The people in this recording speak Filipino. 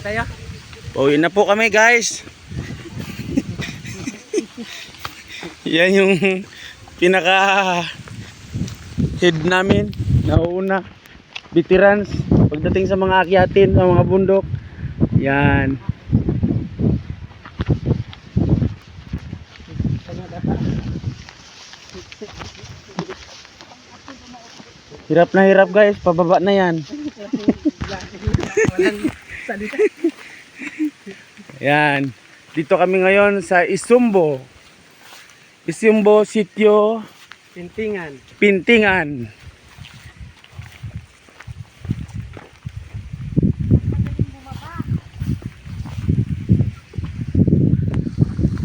tayo. Pauwi na po kami guys. Yan yung pinaka head namin. Nauuna. Veterans. Pagdating sa mga akyatin, sa mga bundok. Yan. Hirap na hirap guys. Pababa na yan. Yan. Dito kami ngayon sa Isumbo. Isumbo Sitio Pintingan. Pintingan.